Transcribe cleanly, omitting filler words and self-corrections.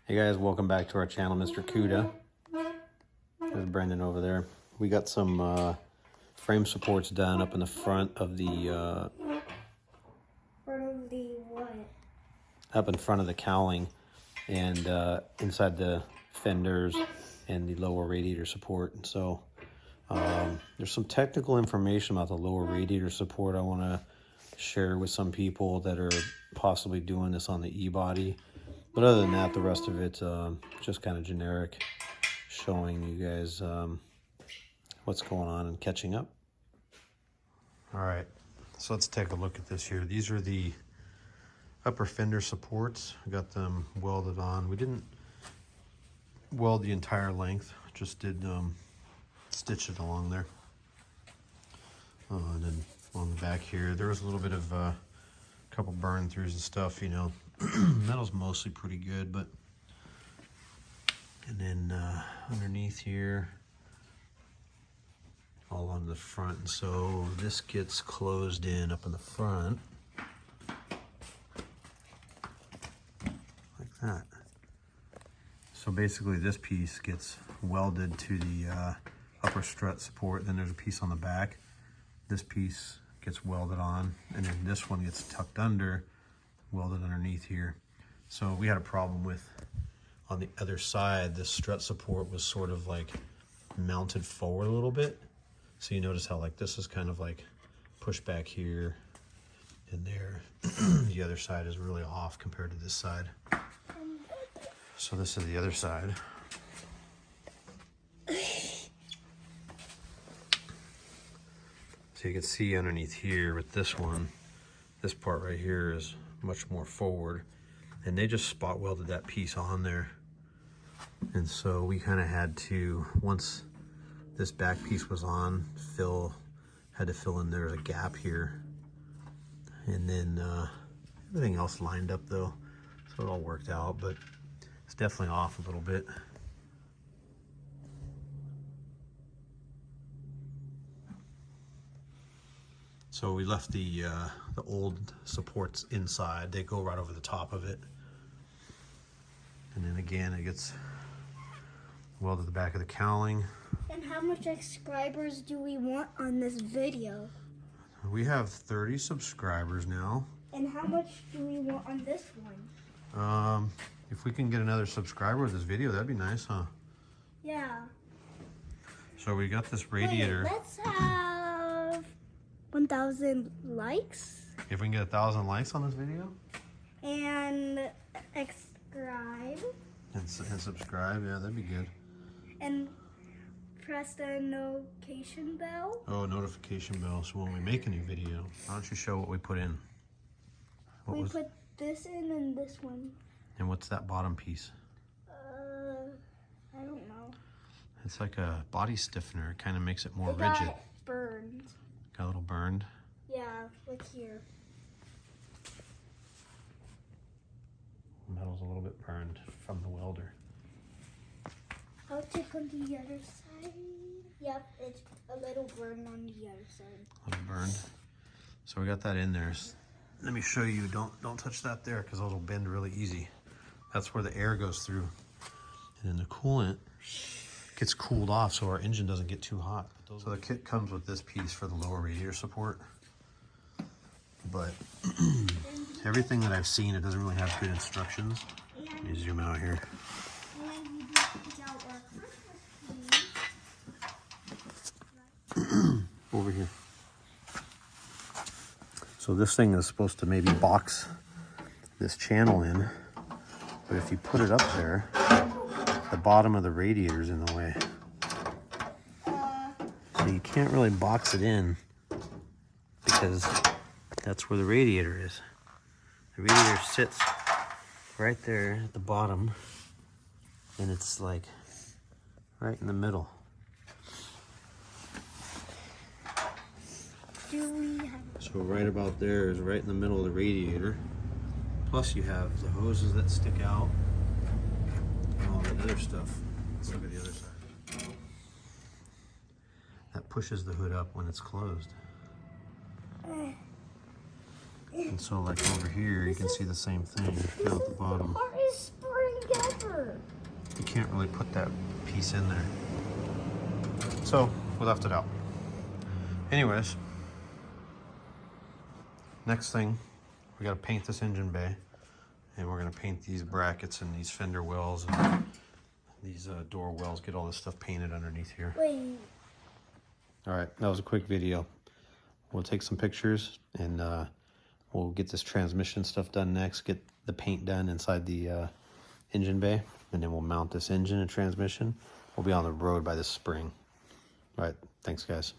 Hey guys, welcome back to our channel, Mr. Cuda. There's Brendan over there. We got some frame supports done up in the front of the what? Up in front of the cowling and inside the fenders and the lower radiator support. And so there's some technical information about the lower radiator support I want to share with some people that are possibly doing this on the E-body. But other than that, the rest of it's just kind of generic, showing you guys what's going on and catching up. All right, so let's take a look at this here. These are the upper fender supports. I got them welded on. We didn't weld the entire length, just did stitch it along there. And then on the back here, there was a little bit of a couple burn throughs and stuff, you know. Metal's mostly pretty good, but and then underneath here, all on the front. And so this gets closed in up in the front like that. So basically this piece gets welded to the upper strut support. Then there's a piece on the back. This piece gets welded on, and then this one gets tucked under, welded underneath here. So we had a problem with, on the other side, this strut support was sort of like mounted forward a little bit. So you notice how like this is kind of like pushed back here and there. The other side is really off compared to this side. So this is the other side. So you can see underneath here with this one, this part right here is much more forward, and they just spot welded that piece on there. And so we kind of had to, once this back piece was on, had to fill in there a gap here, and then everything else lined up though, so it all worked out, but it's definitely off a little bit. So we left the old supports inside. They go right over the top of it. And then again, it gets welded to the back of the cowling. And how much subscribers do we want on this video? We have 30 subscribers now. And how much do we want on this one? If we can get another subscriber with this video, that'd be nice, huh? Yeah. So we got this radiator. Wait, let's have 1,000 likes. If we can get 1,000 likes on this video? And subscribe. And subscribe, yeah, that'd be good. And press the notification bell. Oh, notification bell, so when we make a new video, why don't you show what we put in? We put this in and this one. And what's that bottom piece? I don't know. It's like a body stiffener. It kind of makes it more It rigid. got burned. Got a little burned. Yeah, like here. Metal's a little bit burned from the welder. I'll check on the other side. Yep, it's a little burn on the other side. A little burned. So we got that in there. Let me show you. Don't touch that there, because those will bend really easy. That's where the air goes through. And then the coolant gets cooled off so our engine doesn't get too hot. So the kit comes with this piece for the lower radiator support. But everything that I've seen, it doesn't really have good instructions. Let me zoom out here. Over here. So this thing is supposed to maybe box this channel in, but if you put it up there, the bottom of the radiator is in the way. So you can't really box it in because that's where the radiator is. The radiator sits right there at the bottom, and it's like right in the middle. So right about there is right in the middle of the radiator. Plus you have the hoses that stick out and all that other stuff. Let's look at the other side. That pushes the hood up when it's closed. And so like over here, you can see the same thing down at the bottom. Hardest spring ever. can't really put that piece in there. So we left it out. Anyways, next thing, we gotta paint this engine bay, and we're gonna paint these brackets and these fender wells and these door wells, get all this stuff painted underneath here. Wait. All right, that was a quick video. We'll take some pictures and we'll get this transmission stuff done next, get the paint done inside the engine bay, and then we'll mount this engine and transmission. We'll be on the road by this spring. All right, thanks guys.